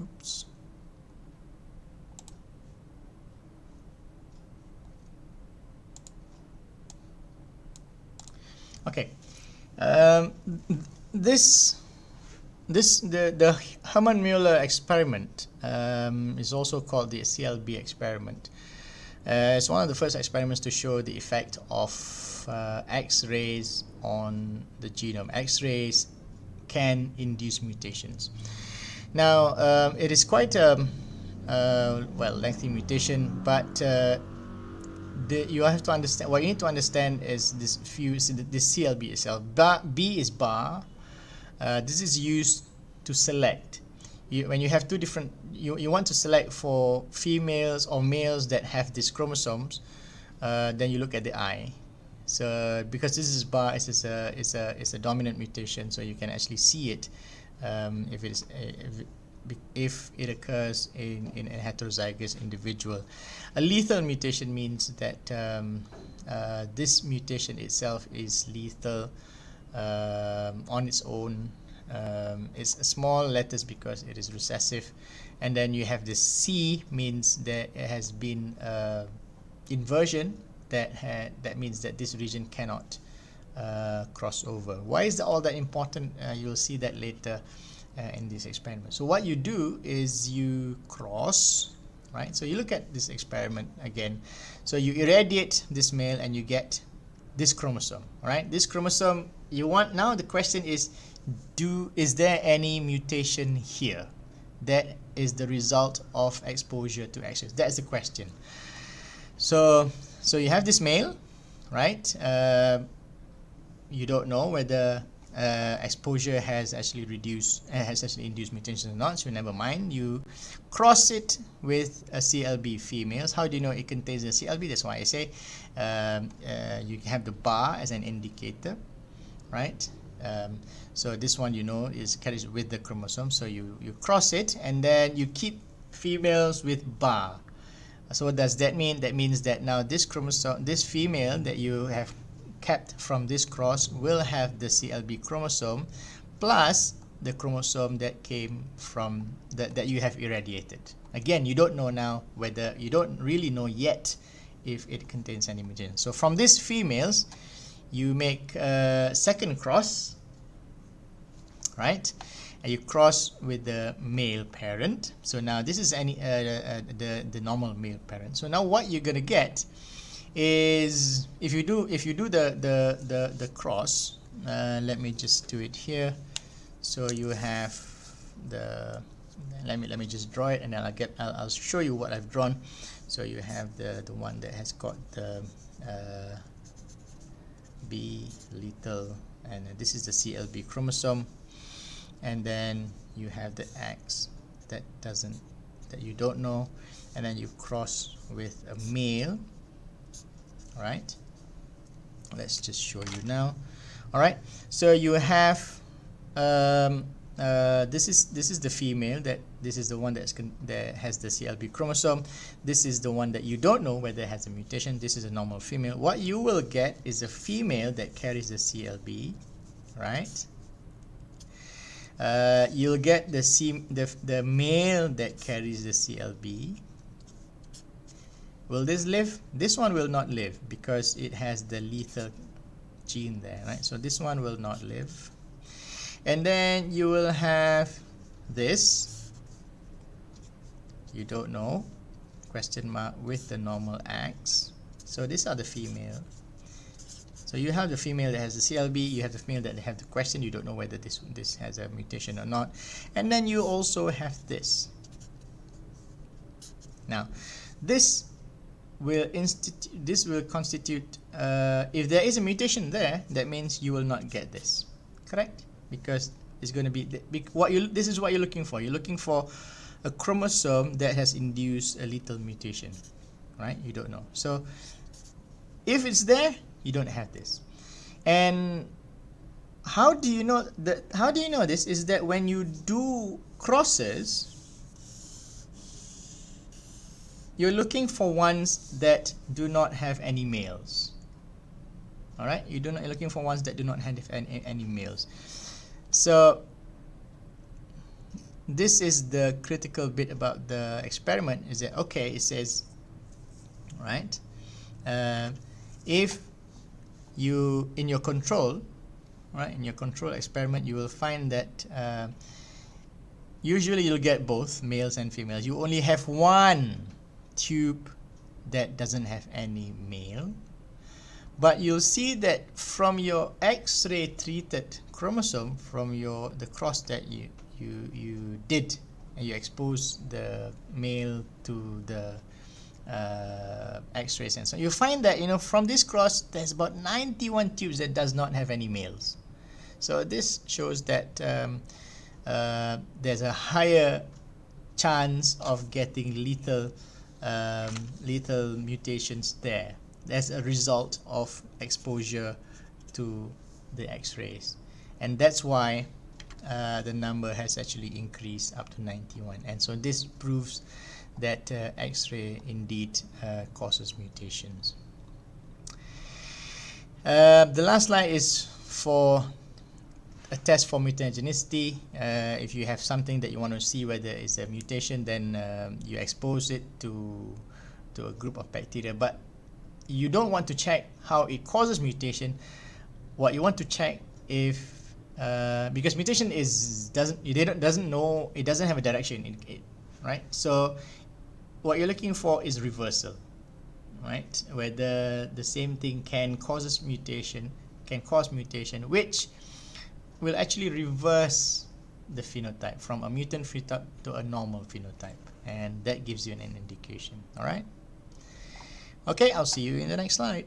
Oops. Okay. The Hermann-Muller experiment is also called the CLB experiment. It's one of the first experiments to show the effect of X-rays on the genome. X-rays can induce mutations. Now, it is quite a lengthy mutation, but you have to understand. What you need to understand is this CLB itself. B is bar. This is used to select. When you have two different, you want to select for females or males that have these chromosomes, then you look at the I. So because this is bar, it's a dominant mutation, so you can actually see it if it occurs in a heterozygous individual. A lethal mutation means that this mutation itself is lethal on its own. It's small letters because it is recessive, and then you have this C, means that it has been inversion, that means that this region cannot cross over. Why is all that important? You'll see that later in this experiment. So what you do is you cross, right? So you look at this experiment again. So you irradiate this male and you get this chromosome, right? This chromosome you want. Now the question is there any mutation here that is the result of exposure to X-rays? That's the question. So you have this male, right? You don't know whether exposure has actually induced mutations or not, so never mind. You cross it with a CLB females. How do you know it contains a CLB? That's why I say you have the bar as an indicator, right? So this one, you know, is carries with the chromosome. So you cross it and then you keep females with bar. So what does that mean? That means that now this chromosome, this female that you have kept from this cross, will have the CLB chromosome plus the chromosome that came from that you have irradiated. Again, you don't know now whether, you don't really know yet if it contains any mutation. So from these females, you make a second cross, right? And you cross with the male parent. So now this is the normal male parent. So now what you're gonna get is, if you do the cross, let me just do it here. So you have the, let me just draw it, and then I'll show you what I've drawn. So you have the one that has got the B lethal, and this is the CLB chromosome, and then you have the X that you don't know, and then you cross with a male. All right, let's just show you now. All right, so you have this is the female, this is the one that has the CLB chromosome. This is the one that you don't know whether it has a mutation. This is a normal female. What you will get is a female that carries the CLB, right? You'll get the male that carries the CLB. Will this live? This one will not live because it has the lethal gene there, right? So this one will not live. And then you will have this, you don't know, question mark with the normal X. So these are the female. So you have the female that has the CLB, you have the female that have the question, you don't know whether this has a mutation or not. And then you also have this. Now, this will constitute, if there is a mutation there, that means you will not get this, correct? Because it's going to be this is what you're looking for. You're looking for a chromosome that has induced a lethal mutation, right? You don't know. So if it's there, you don't have this. And how do you know that? How do you know this? Is that when you do crosses, you're looking for ones that do not have any males. All right, you're looking for ones that do not have any males. So this is the critical bit about the experiment, is that, okay, it says, right, if you, in your control, right, in your control experiment, you will find that usually you'll get both males and females. You only have one tube that doesn't have any male, but you'll see that from your X-ray treated chromosome, from the cross that you did, and you expose the male to the X-ray sensor, you find that, you know, from this cross there's about 91 tubes that does not have any males. So this shows that there's a higher chance of getting lethal mutations there as a result of exposure to the X-rays, and that's why the number has actually increased up to 91. And so this proves that X-ray indeed causes mutations. The last slide is for a test for mutagenicity. If you have something that you want to see whether it's a mutation, then you expose it to a group of bacteria, but you don't want to check how it causes mutation. What you want to check if because mutation doesn't have a direction in it, right? So what you're looking for is reversal, right? Whether the same thing can cause mutation, which will actually reverse the phenotype from a mutant phenotype to a normal phenotype, and that gives you an indication. All right. Okay, I'll see you in the next slide.